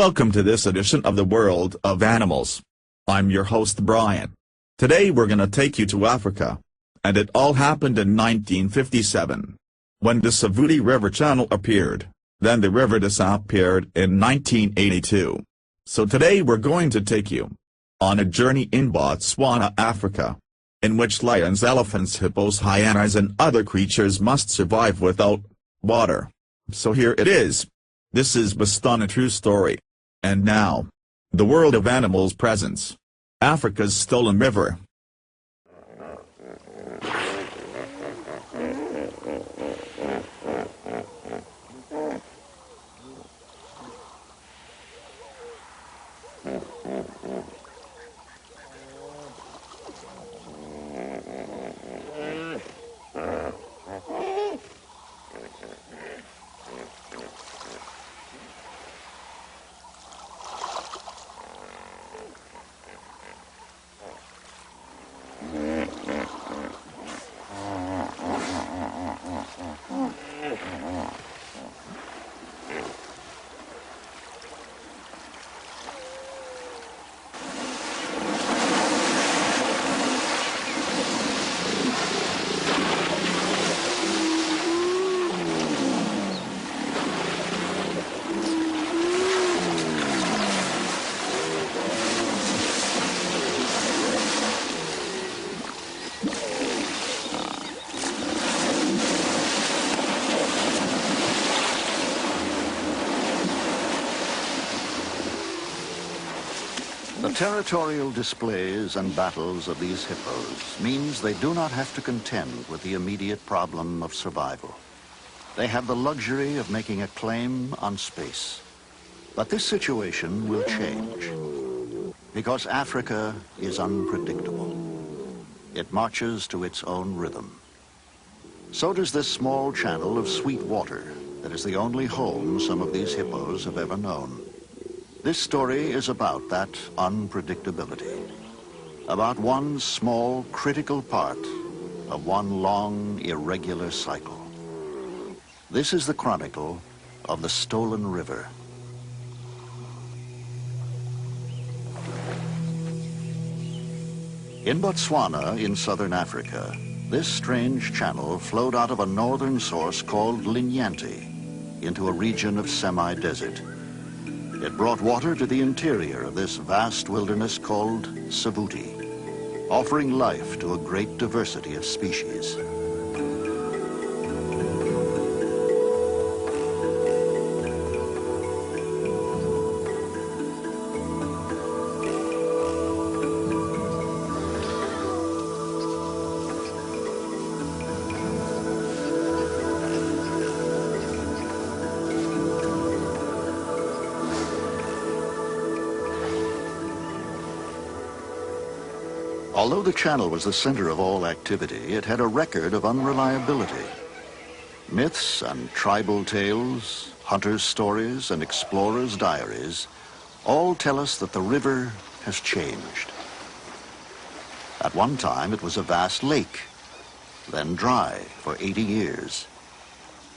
Welcome to this edition of the World of Animals. I'm your host Brian. Today we're gonna take you to Africa. And it all happened in 1957. When the Savuti River Channel appeared, then the river disappeared in 1982. So today we're going to take you on a journey in Botswana, Africa, in which lions, elephants, hippos, hyenas and other creatures must survive without water. So here it is. This is Botswana True Story. And now, the World of Animals presents Africa's Stolen River. The territorial displays and battles of these hippos means they do not have to contend with the immediate problem of survival. They have the luxury of making a claim on space. But this situation will change because Africa is unpredictable. It marches to its own rhythm. So does this small channel of sweet water that is the only home some of these hippos have ever known. This story is about that unpredictability, about one small, critical part of one long, irregular cycle. This is the chronicle of the Stolen River. In Botswana, in southern Africa, this strange channel flowed out of a northern source called Linyanti into a region of semi-desert. It brought water to the interior of this vast wilderness called Savuti, offering life to a great diversity of species. Although the channel was the center of all activity, it had a record of unreliability. Myths and tribal tales, hunters' stories and explorers' diaries all tell us that the river has changed. At one time, it was a vast lake, then dry for 80 years.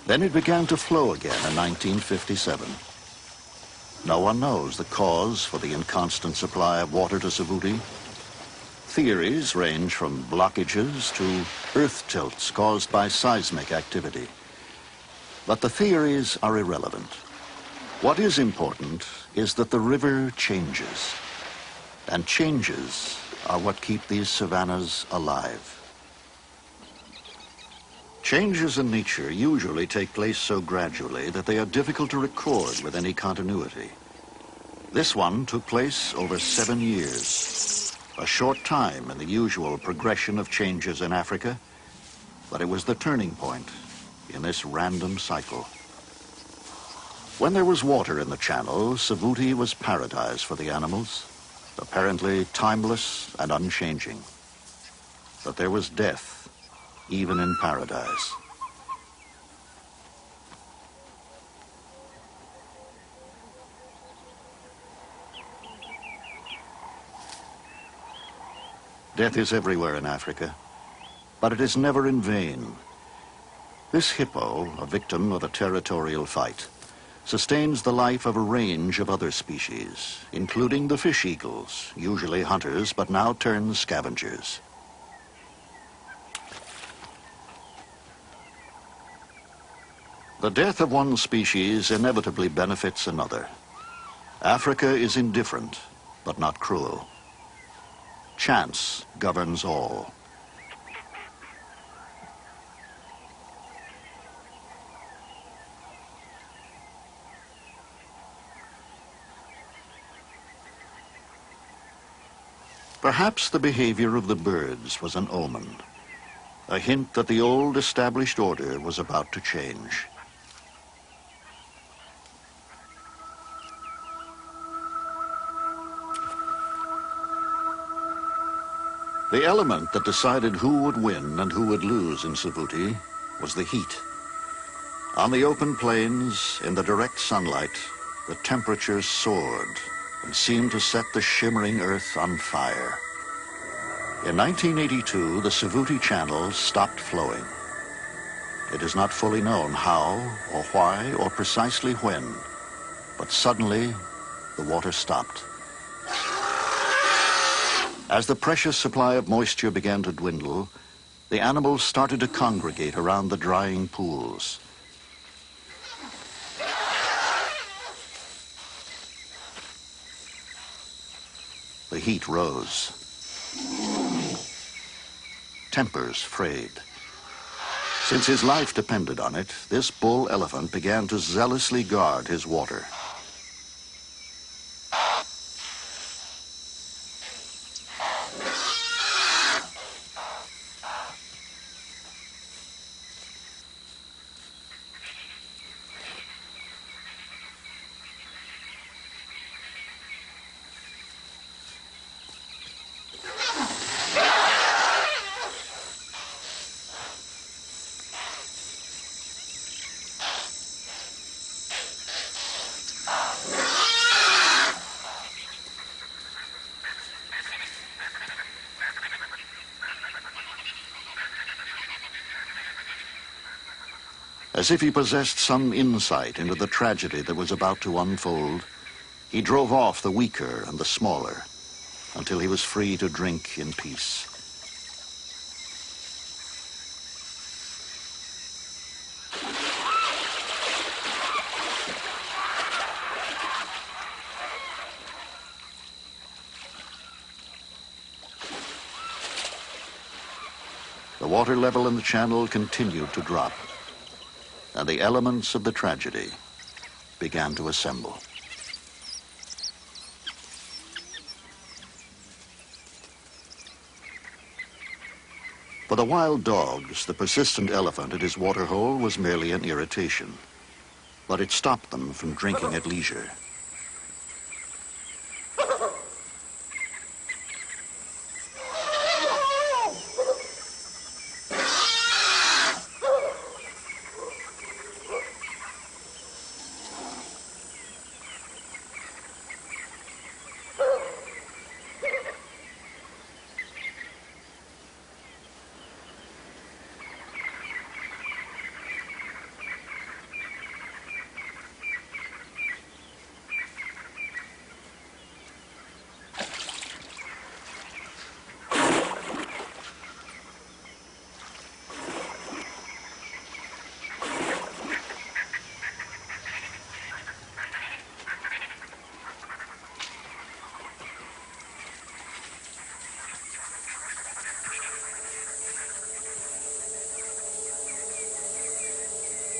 Then it began to flow again in 1957. No one knows the cause for the inconstant supply of water to Savuti. Theories range from blockages to earth tilts caused by seismic activity. But the theories are irrelevant. What is important is that the river changes. And changes are what keep these savannas alive. Changes in nature usually take place so gradually that they are difficult to record with any continuity. This one took place over 7 years. A short time in the usual progression of changes in Africa, but it was the turning point in this random cycle. When there was water in the channel, Savuti was paradise for the animals, apparently timeless and unchanging. But there was death, even in paradise. Death is everywhere in Africa, but it is never in vain. This hippo, a victim of a territorial fight, sustains the life of a range of other species, including the fish eagles, usually hunters but now turned scavengers. The death of one species inevitably benefits another. Africa is indifferent, but not cruel. Chance governs all. Perhaps the behavior of the birds was an omen, a hint that the old established order was about to change. The element that decided who would win and who would lose in Savuti was the heat. On the open plains, in the direct sunlight, the temperatures soared and seemed to set the shimmering earth on fire. In 1982, the Savuti Channel stopped flowing. It is not fully known how or why or precisely when, but suddenly the water stopped. As the precious supply of moisture began to dwindle, the animals started to congregate around the drying pools. The heat rose. Tempers frayed. Since his life depended on it, this bull elephant began to zealously guard his water. As if he possessed some insight into the tragedy that was about to unfold, he drove off the weaker and the smaller until he was free to drink in peace. The water level in the channel continued to drop, and the elements of the tragedy began to assemble. For the wild dogs, the persistent elephant at his waterhole was merely an irritation, but it stopped them from drinking at leisure.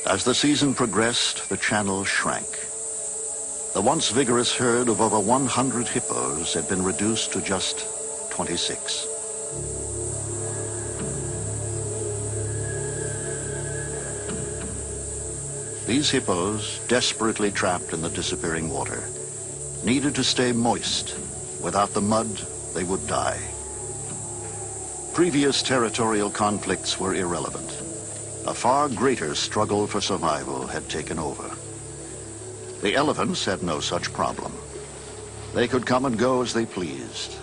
As the season progressed, the channel shrank. The once vigorous herd of over 100 hippos had been reduced to just 26. These hippos, desperately trapped in the disappearing water, needed to stay moist. Without the mud, they would die. Previous territorial conflicts were irrelevant. A far greater struggle for survival had taken over. The elephants had no such problem. They could come and go as they pleased.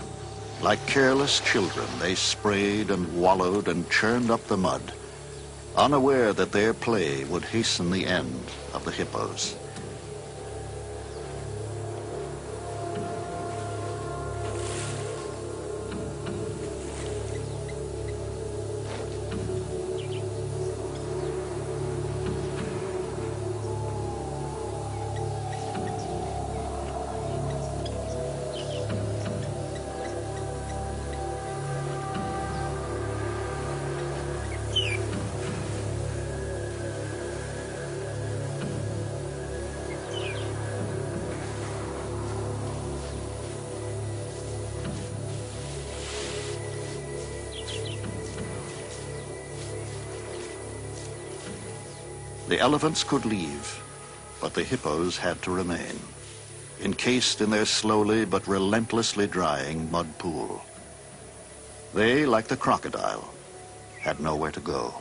Like careless children, they sprayed and wallowed and churned up the mud, unaware that their play would hasten the end of the hippos. The elephants could leave, but the hippos had to remain, encased in their slowly but relentlessly drying mud pool. They, like the crocodile, had nowhere to go.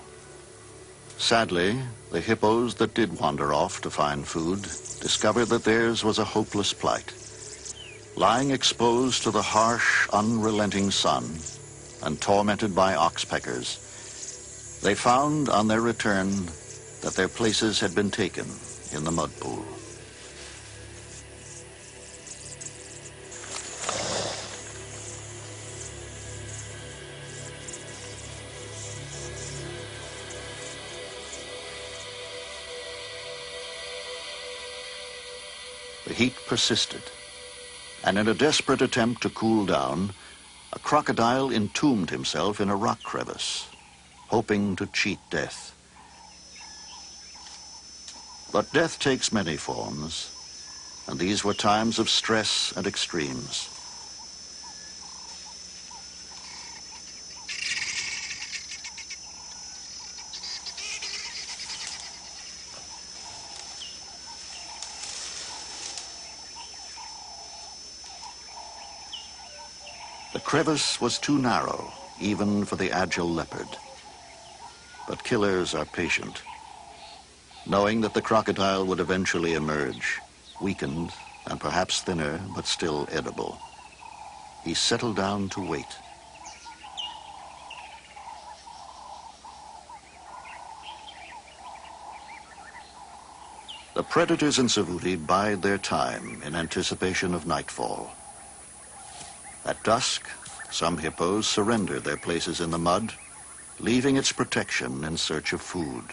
Sadly, the hippos that did wander off to find food discovered that theirs was a hopeless plight. Lying exposed to the harsh, unrelenting sun and tormented by oxpeckers, they found on their return that their places had been taken in the mud pool. The heat persisted, and in a desperate attempt to cool down, a crocodile entombed himself in a rock crevice, hoping to cheat death. But death takes many forms, and these were times of stress and extremes. The crevice was too narrow, even for the agile leopard. But killers are patient. Knowing that the crocodile would eventually emerge, weakened and perhaps thinner, but still edible, he settled down to wait. The predators in Savuti bide their time in anticipation of nightfall. At dusk, some hippos surrender their places in the mud, leaving its protection in search of food.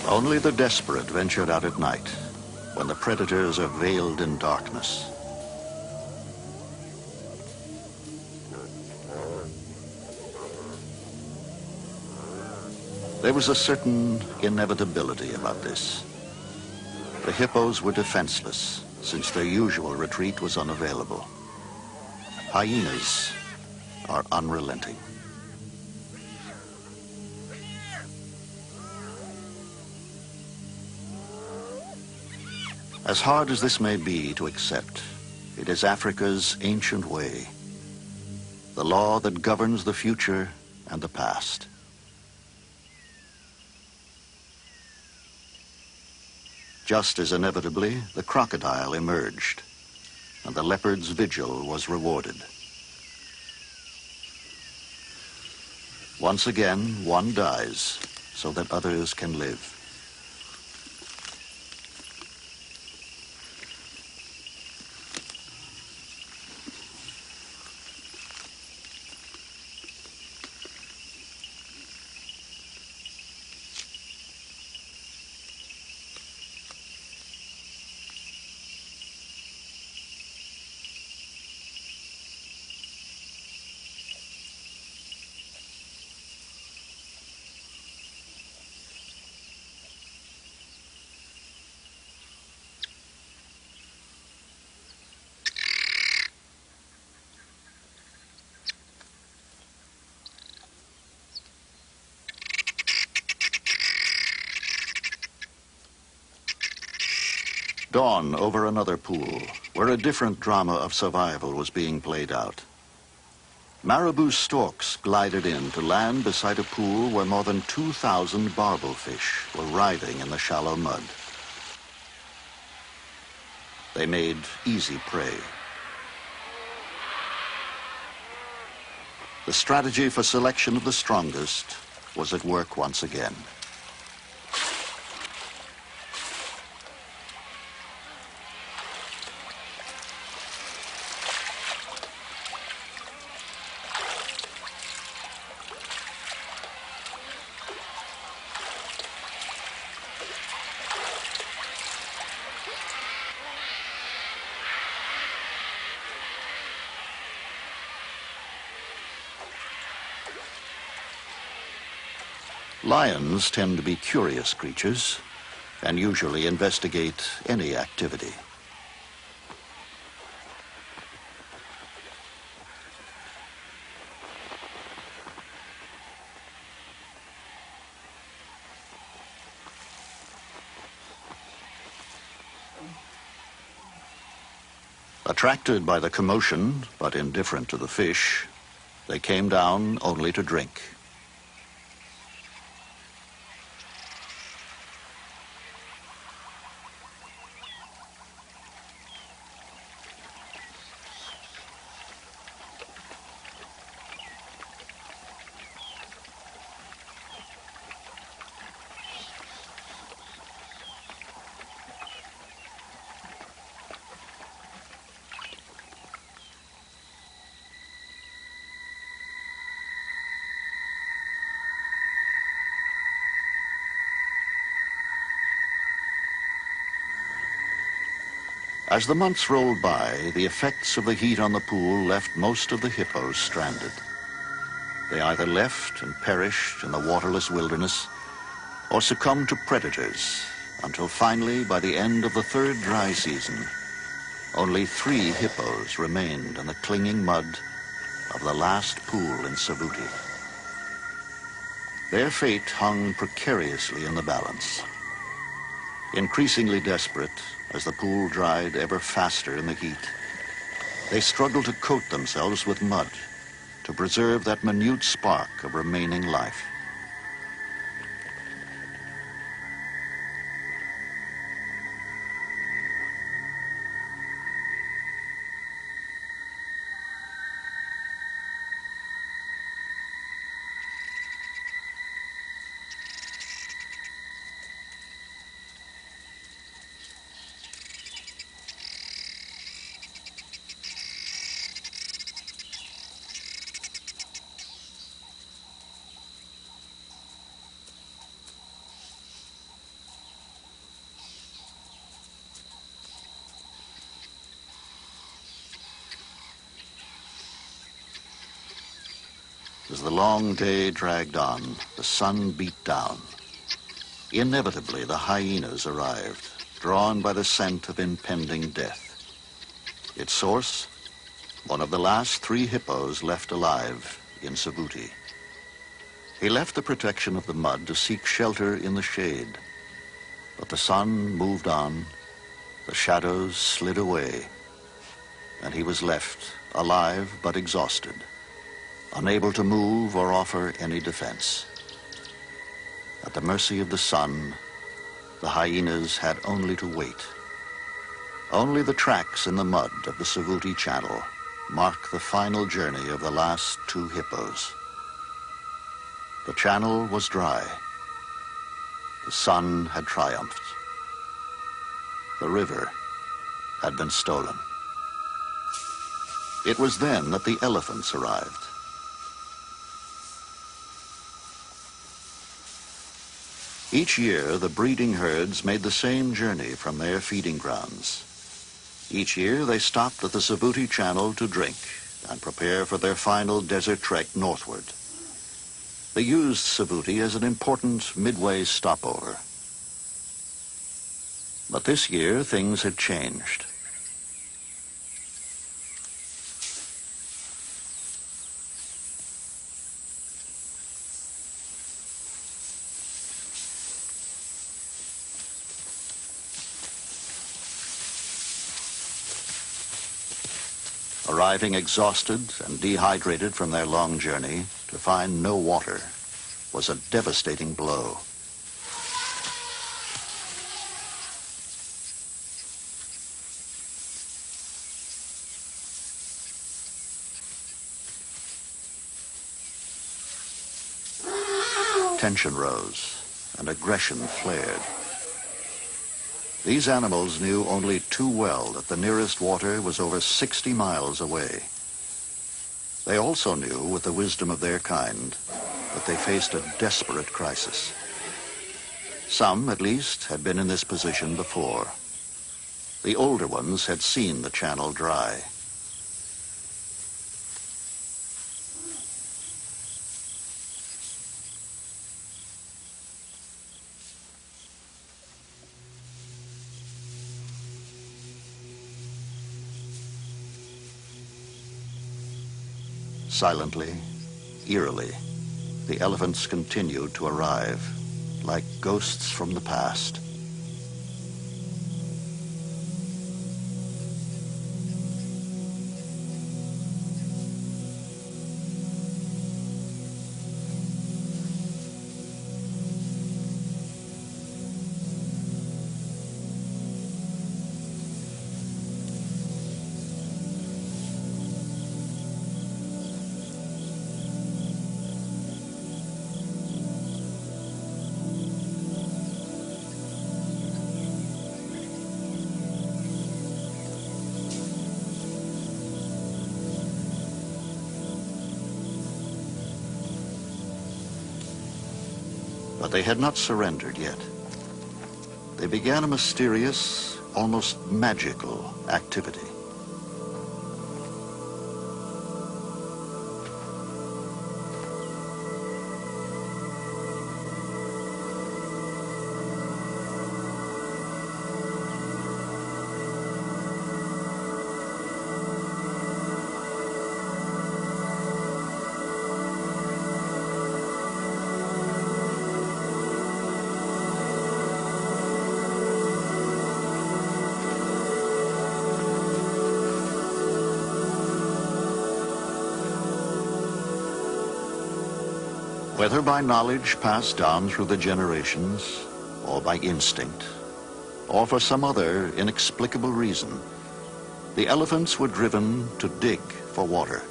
Only the desperate ventured out at night, when the predators are veiled in darkness. There was a certain inevitability about this. The hippos were defenseless, since their usual retreat was unavailable. Hyenas are unrelenting. As hard as this may be to accept, it is Africa's ancient way, the law that governs the future and the past. Just as inevitably, the crocodile emerged, and the leopard's vigil was rewarded. Once again, one dies so that others can live. Dawn over another pool, where a different drama of survival was being played out. Marabou storks glided in to land beside a pool where more than 2,000 barbelfish were writhing in the shallow mud. They made easy prey. The strategy for selection of the strongest was at work once again. Lions tend to be curious creatures and usually investigate any activity. Attracted by the commotion, but indifferent to the fish, they came down only to drink. As the months rolled by, the effects of the heat on the pool left most of the hippos stranded. They either left and perished in the waterless wilderness or succumbed to predators until finally, by the end of the third dry season, only 3 hippos remained in the clinging mud of the last pool in Savuti. Their fate hung precariously in the balance. Increasingly desperate, as the pool dried ever faster in the heat, they struggled to coat themselves with mud to preserve that minute spark of remaining life. As the long day dragged on, the sun beat down. Inevitably, the hyenas arrived, drawn by the scent of impending death. Its source? One of the last 3 hippos left alive in Savuti. He left the protection of the mud to seek shelter in the shade. But the sun moved on, the shadows slid away, and he was left, alive but exhausted, unable to move or offer any defense. At the mercy of the sun, the hyenas had only to wait. Only the tracks in the mud of the Savuti Channel mark the final journey of the last 2 hippos. The channel was dry. The sun had triumphed. The river had been stolen. It was then that the elephants arrived. Each year, the breeding herds made the same journey from their feeding grounds. Each year, they stopped at the Savuti Channel to drink and prepare for their final desert trek northward. They used Savuti as an important midway stopover. But this year, things had changed. Arriving exhausted and dehydrated from their long journey, to find no water was a devastating blow. Tension rose and aggression flared. These animals knew only too well that the nearest water was over 60 miles away. They also knew, with the wisdom of their kind, that they faced a desperate crisis. Some, at least, had been in this position before. The older ones had seen the channel dry. Silently, eerily, the elephants continued to arrive, like ghosts from the past. But they had not surrendered yet. They began a mysterious, almost magical activity. Whether by knowledge passed down through the generations, or by instinct, or for some other inexplicable reason, the elephants were driven to dig for water.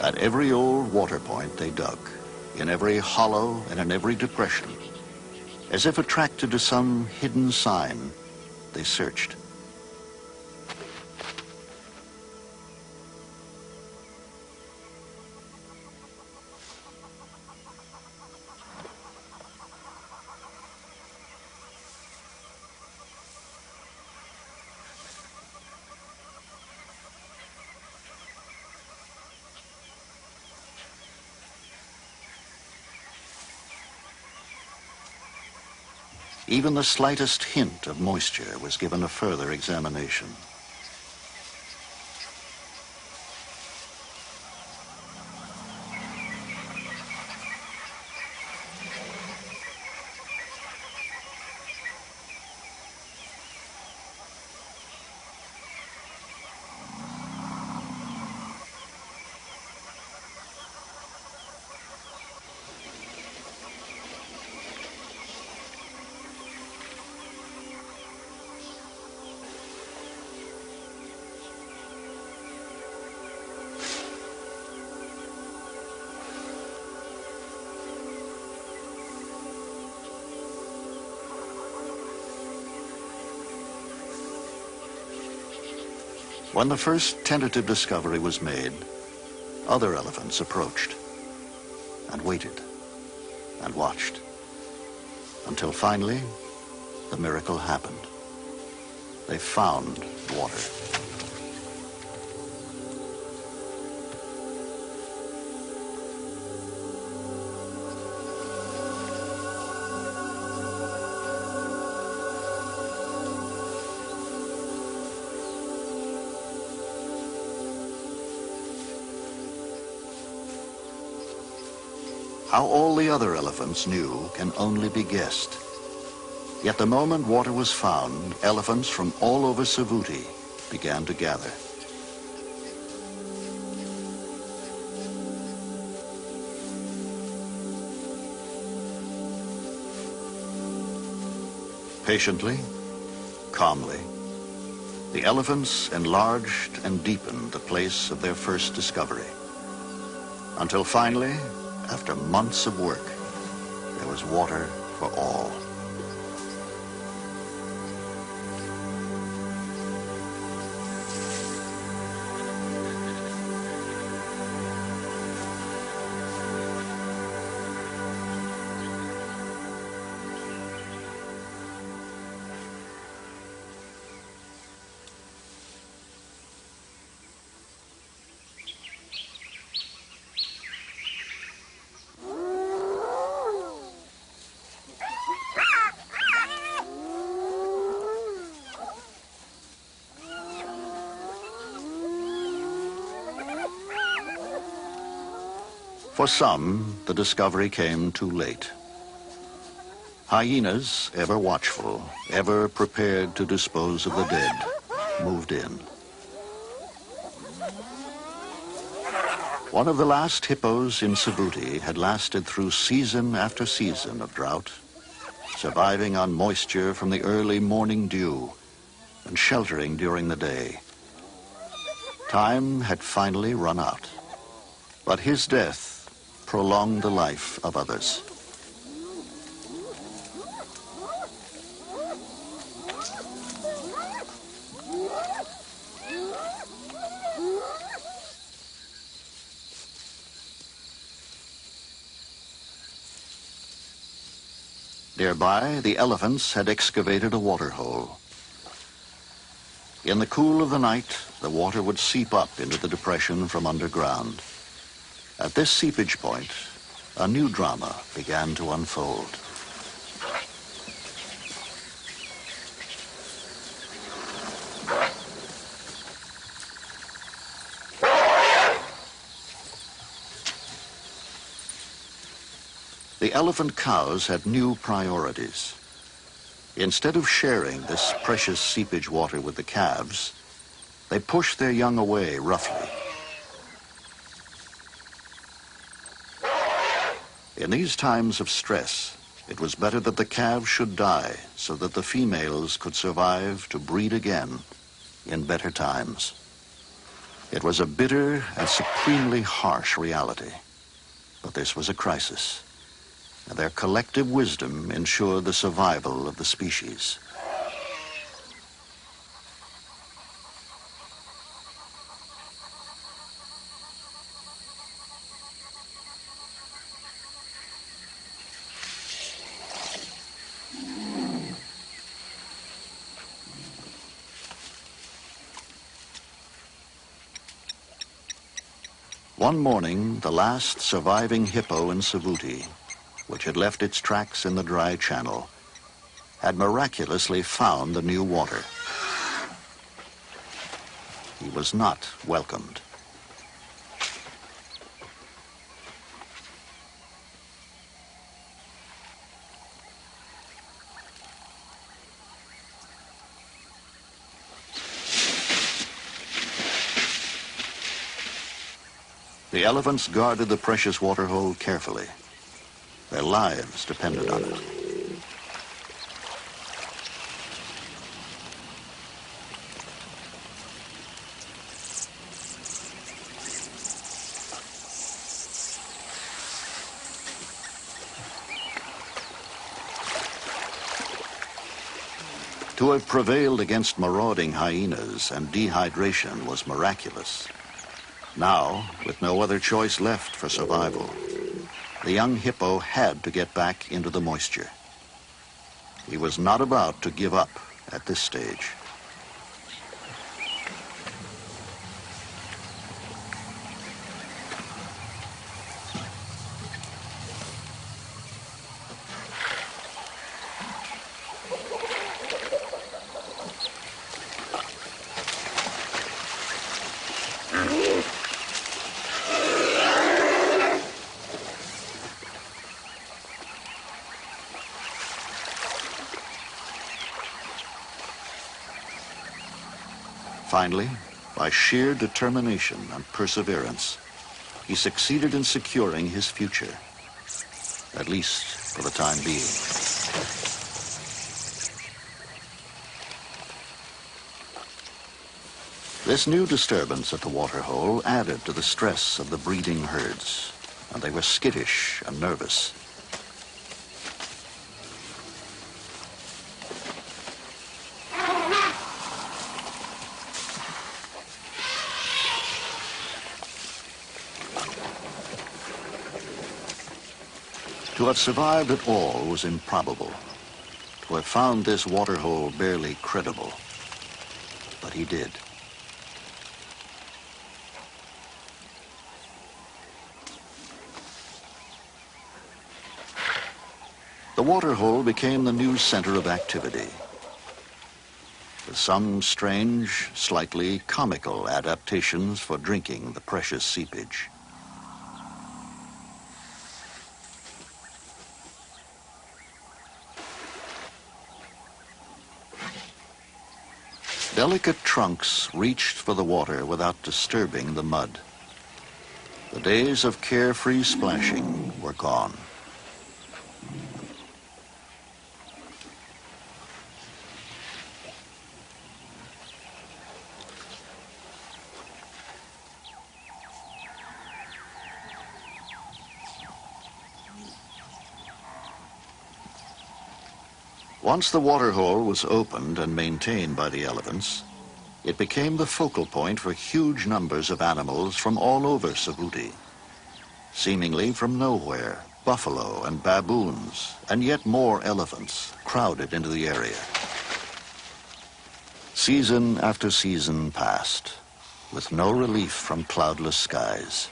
At every old water point they dug, in every hollow and in every depression. As if attracted to some hidden sign, they searched. Even the slightest hint of moisture was given a further examination. When the first tentative discovery was made, other elephants approached and waited and watched until finally the miracle happened. They found water. How all the other elephants knew can only be guessed. Yet the moment water was found, elephants from all over Savuti began to gather. Patiently, calmly, the elephants enlarged and deepened the place of their first discovery. Until finally, after months of work, there was water for all. For some, the discovery came too late. Hyenas, ever watchful, ever prepared to dispose of the dead, moved in. One of the last hippos in Savuti had lasted through season after season of drought, surviving on moisture from the early morning dew and sheltering during the day. Time had finally run out, but his death prolonged the life of others. Nearby, the elephants had excavated a water hole. In the cool of the night, the water would seep up into the depression from underground. At this seepage point, a new drama began to unfold. The elephant cows had new priorities. Instead of sharing this precious seepage water with the calves, they pushed their young away roughly. In these times of stress, it was better that the calves should die so that the females could survive to breed again in better times. It was a bitter and supremely harsh reality, but this was a crisis, and their collective wisdom ensured the survival of the species. One morning, the last surviving hippo in Savuti, which had left its tracks in the dry channel, had miraculously found the new water. He was not welcomed. The elephants guarded the precious water hole carefully. Their lives depended on it. To have prevailed against marauding hyenas and dehydration was miraculous. Now, with no other choice left for survival, the young hippo had to get back into the moisture. He was not about to give up at this stage. Finally, by sheer determination and perseverance, he succeeded in securing his future, at least for the time being. This new disturbance at the waterhole added to the stress of the breeding herds, and they were skittish and nervous. To have survived at all was improbable. To have found this waterhole barely credible. But he did. The waterhole became the new center of activity, with some strange, slightly comical adaptations for drinking the precious seepage. Delicate trunks reached for the water without disturbing the mud. The days of carefree splashing were gone. Once the waterhole was opened and maintained by the elephants, it became the focal point for huge numbers of animals from all over Savuti. Seemingly from nowhere, buffalo and baboons, and yet more elephants crowded into the area. Season after season passed, with no relief from cloudless skies.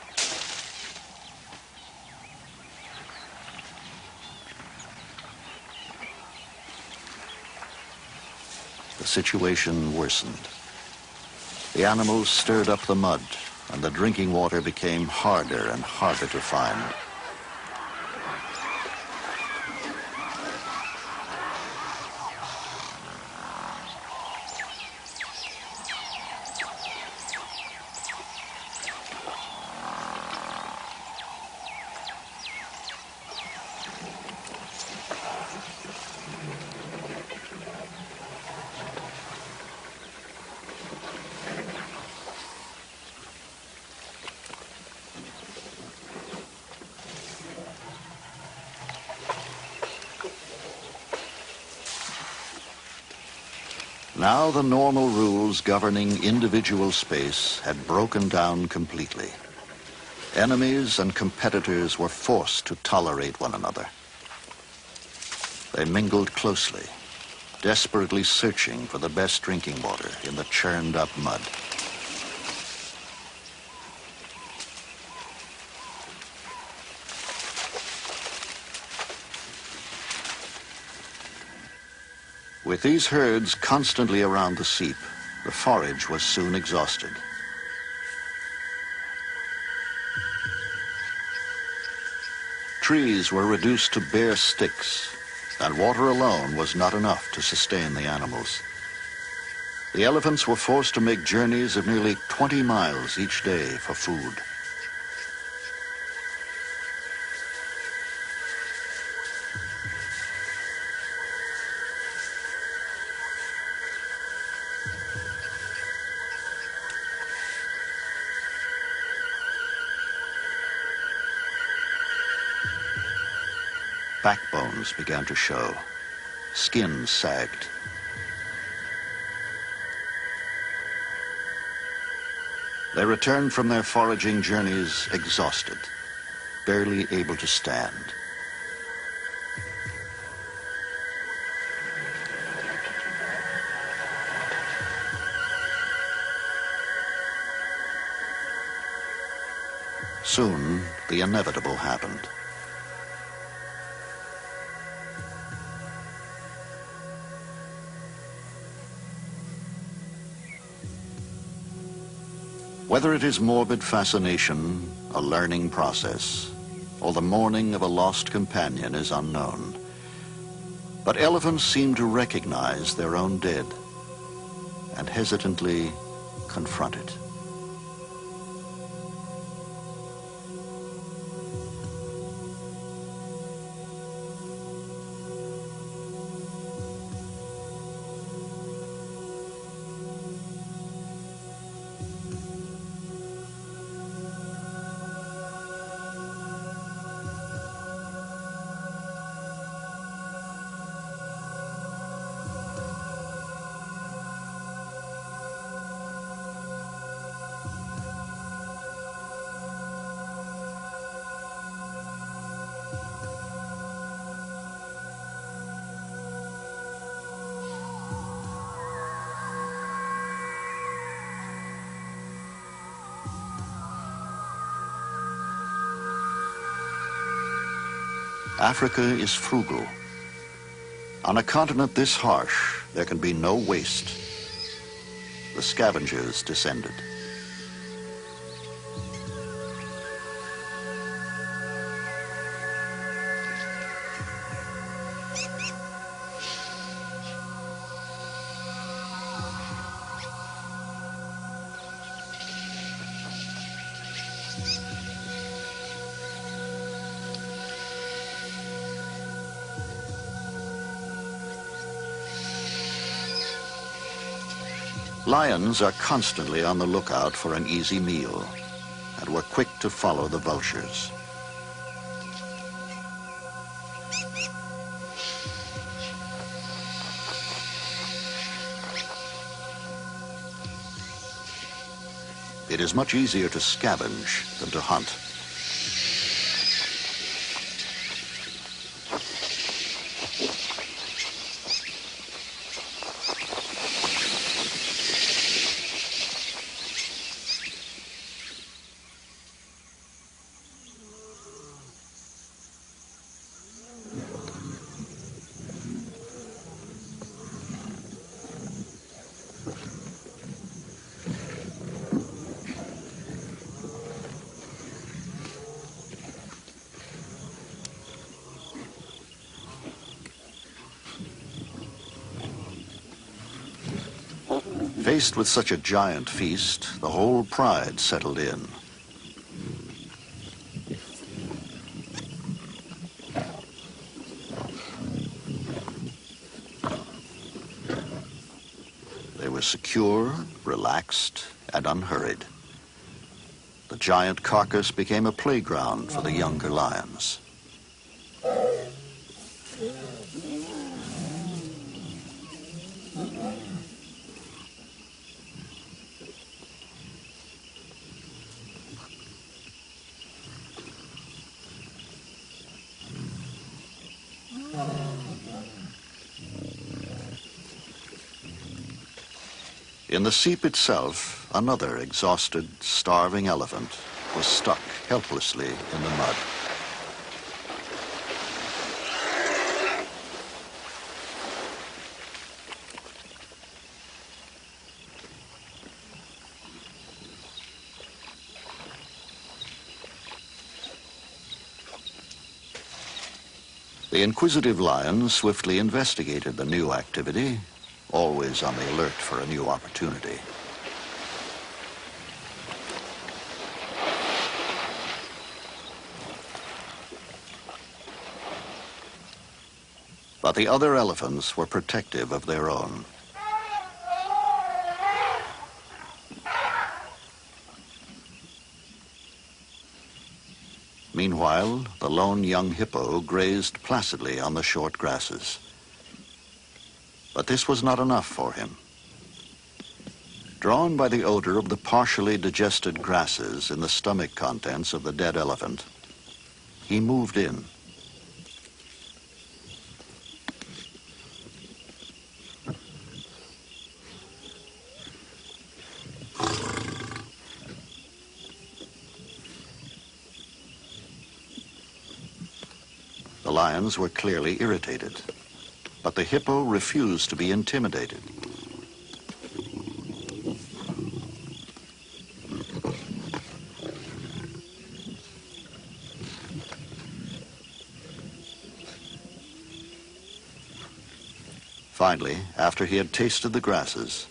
The situation worsened. The animals stirred up the mud, and the drinking water became harder and harder to find. Now the normal rules governing individual space had broken down completely. Enemies and competitors were forced to tolerate one another. They mingled closely, desperately searching for the best drinking water in the churned up mud. With these herds constantly around the seep, the forage was soon exhausted. Trees were reduced to bare sticks, and water alone was not enough to sustain the animals. The elephants were forced to make journeys of nearly 20 miles each day for food. Backbones began to show. Skins sagged. They returned from their foraging journeys exhausted, barely able to stand. Soon, the inevitable happened. Whether it is morbid fascination, a learning process, or the mourning of a lost companion is unknown. But elephants seem to recognize their own dead and hesitantly confront it. Africa is frugal. On a continent this harsh, there can be no waste. The scavengers descended. Lions are constantly on the lookout for an easy meal and were quick to follow the vultures. It is much easier to scavenge than to hunt. Faced with such a giant feast, the whole pride settled in. They were secure, relaxed, and unhurried. The giant carcass became a playground for the younger lions. In the seep itself, another exhausted, starving elephant was stuck helplessly in the mud. The inquisitive lion swiftly investigated the new activity, always on the alert for a new opportunity. But the other elephants were protective of their own. Meanwhile, the lone young hippo grazed placidly on the short grasses. But this was not enough for him. Drawn by the odor of the partially digested grasses in the stomach contents of the dead elephant, he moved in. The lions were clearly irritated, but the hippo refused to be intimidated. Finally, after he had tasted the grasses,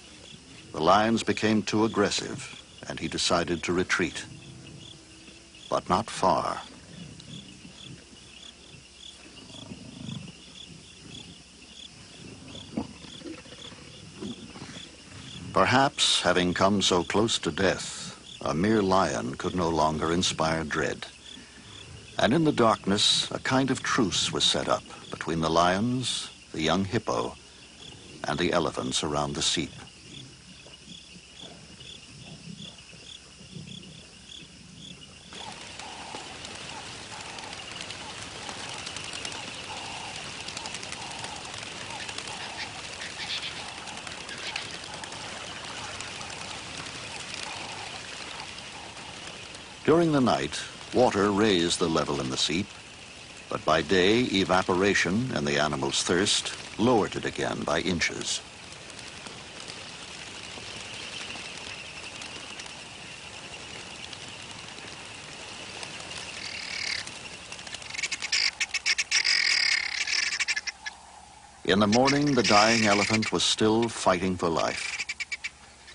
the lions became too aggressive, and he decided to retreat. But not far. Perhaps, having come so close to death, a mere lion could no longer inspire dread. And in the darkness, a kind of truce was set up between the lions, the young hippo, and the elephants around the seep. During the night, water raised the level in the seep, But by day, evaporation and the animal's thirst lowered it again by inches. In the morning, the dying elephant was still fighting for life,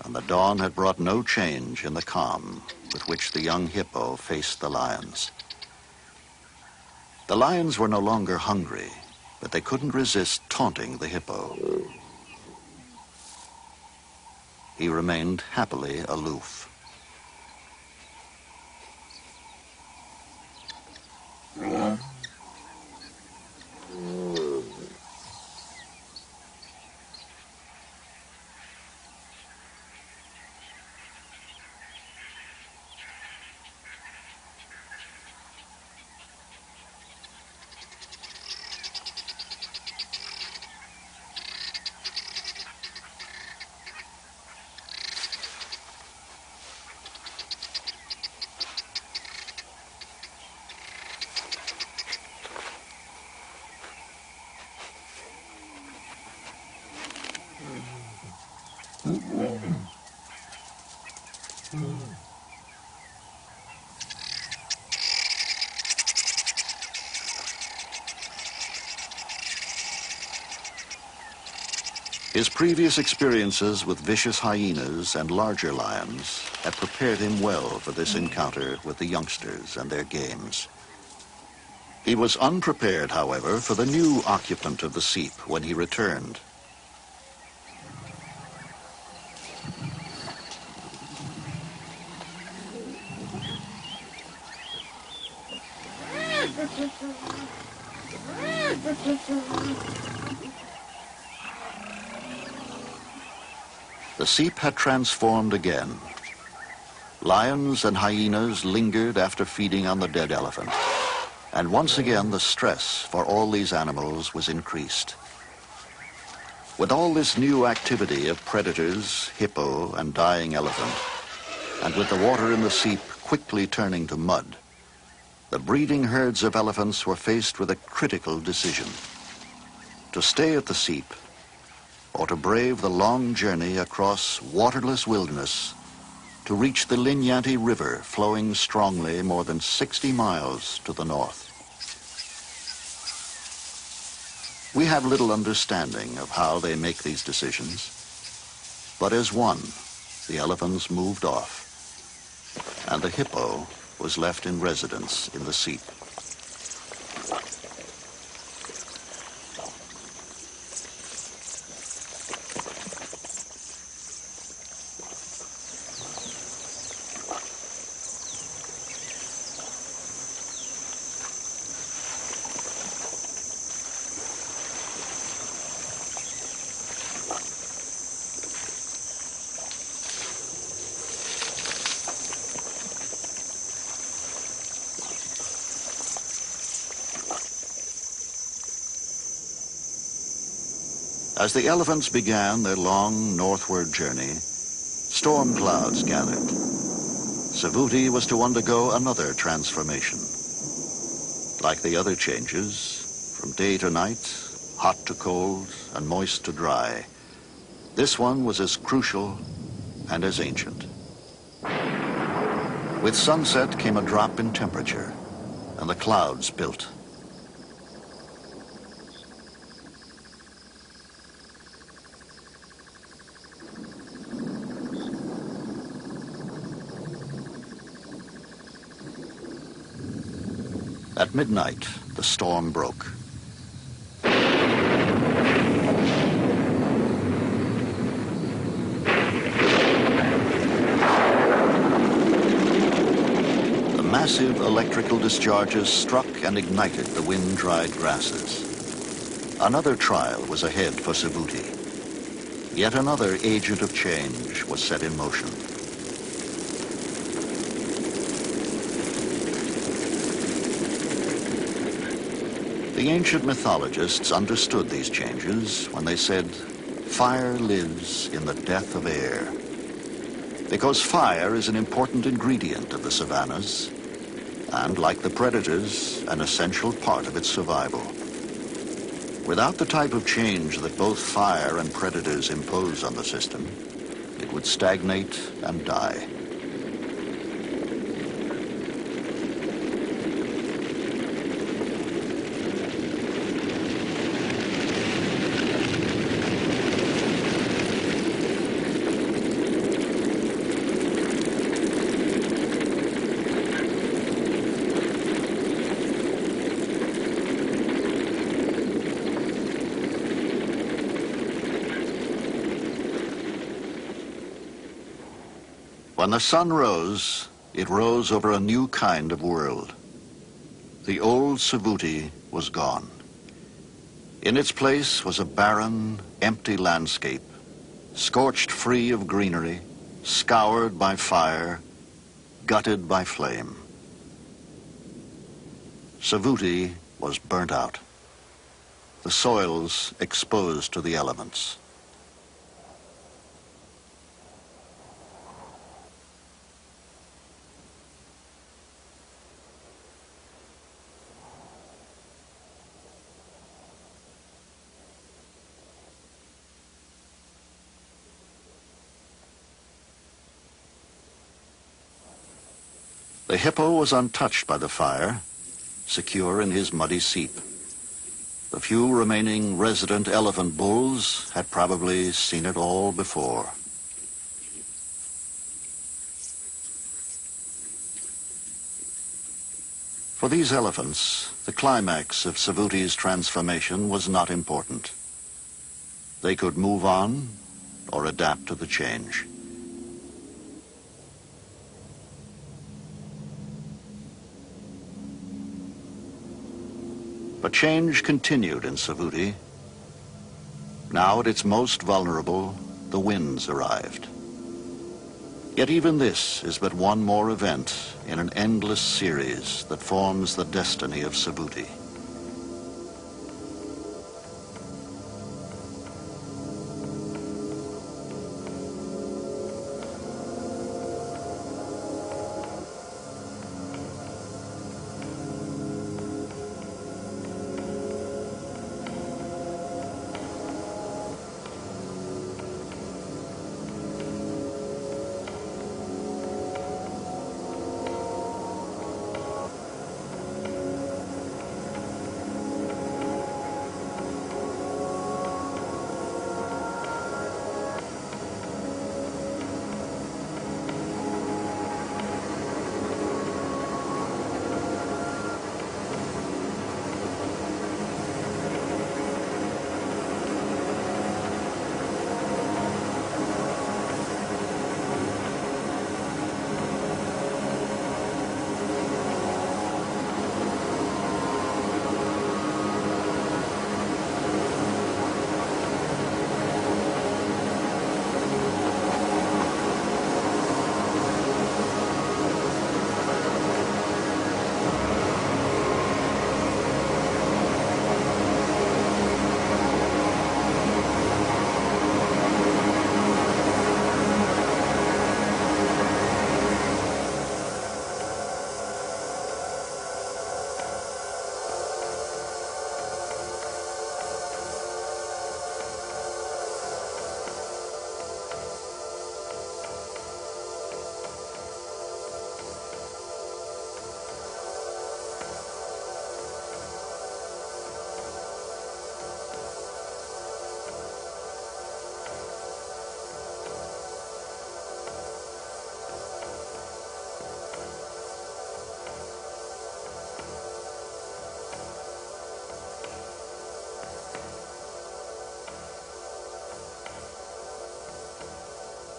and the dawn had brought no change in the calm with which the young hippo faced the lions. The lions were no longer hungry, but they couldn't resist taunting the hippo. He remained happily aloof. His previous experiences with vicious hyenas and larger lions had prepared him well for this encounter with the youngsters and their games. He was unprepared, however, for the new occupant of the seep when he returned. The seep had transformed again. Lions and hyenas lingered after feeding on the dead elephant, and once again the stress for all these animals was increased. With all this new activity of predators, hippo, and dying elephant, and with the water in the seep quickly turning to mud, the breeding herds of elephants were faced with a critical decision: to stay at the seep or to brave the long journey across waterless wilderness to reach the Linyanti River, flowing strongly more than 60 miles to the north. We have little understanding of how they make these decisions, but as one, the elephants moved off, and the hippo was left in residence in the seep. As the elephants began their long northward journey, storm clouds gathered. Savuti was to undergo another transformation. Like the other changes, from day to night, hot to cold, and moist to dry, this one was as crucial and as ancient. With sunset came a drop in temperature, and the clouds built. At midnight, the storm broke. The massive electrical discharges struck and ignited the wind-dried grasses. Another trial was ahead for Savuti. Yet another agent of change was set in motion. The ancient mythologists understood these changes when they said, "Fire lives in the death of air." Because fire is an important ingredient of the savannas, and, like the predators, an essential part of its survival. Without the type of change that both fire and predators impose on the system, it would stagnate and die. When the sun rose, it rose over a new kind of world. The old Savuti was gone. In its place was a barren, empty landscape, scorched free of greenery, scoured by fire, gutted by flame. Savuti was burnt out, the soils exposed to the elements. The hippo was untouched by the fire, secure in his muddy seep. The few remaining resident elephant bulls had probably seen it all before. For these elephants, the climax of Savuti's transformation was not important. They could move on or adapt to the change. But change continued in Savuti. Now at its most vulnerable, the winds arrived. Yet even this is but one more event in an endless series that forms the destiny of Savuti.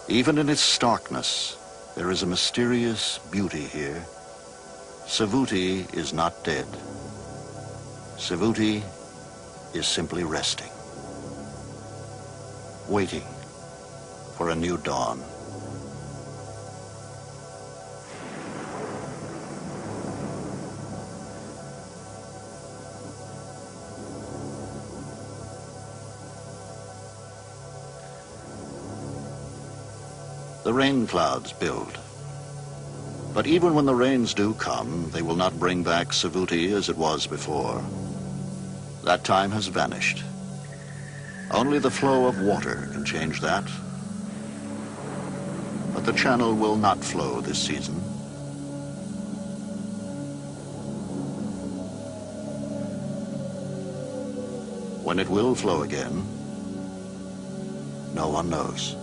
Even in its starkness, there is a mysterious beauty here. Savuti is not dead. Savuti is simply resting, waiting for a new dawn. The rain clouds build. But even when the rains do come, they will not bring back Savuti as it was before. That time has vanished. Only the flow of water can change that. But the channel will not flow this season. When it will flow again, no one knows.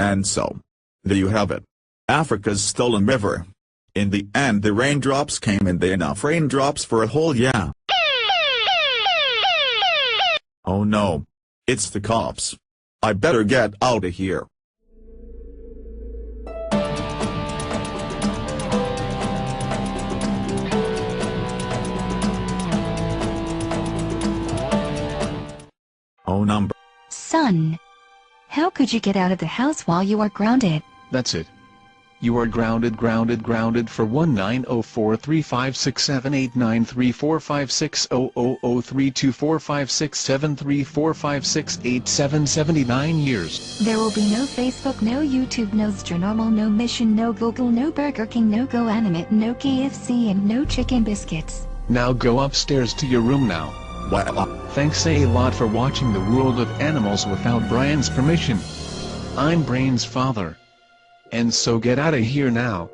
And so, there you have it. Africa's stolen river. In the end, the raindrops came and they enough raindrops for a whole year. Oh no. It's the cops. I better get out of here. Oh number. Son, how could you get out of the house while you are grounded? That's it. You are grounded for 19043567893456000324567345673779 years. There will be no Facebook, no YouTube, no Normal, no Mission, no Google, no Burger King, no Go Animate, no KFC, and no chicken biscuits. Now go upstairs to your room now. Wow. Thanks a lot for watching the World of Animals without Brian's permission. I'm Brain's father. And so get out of here now.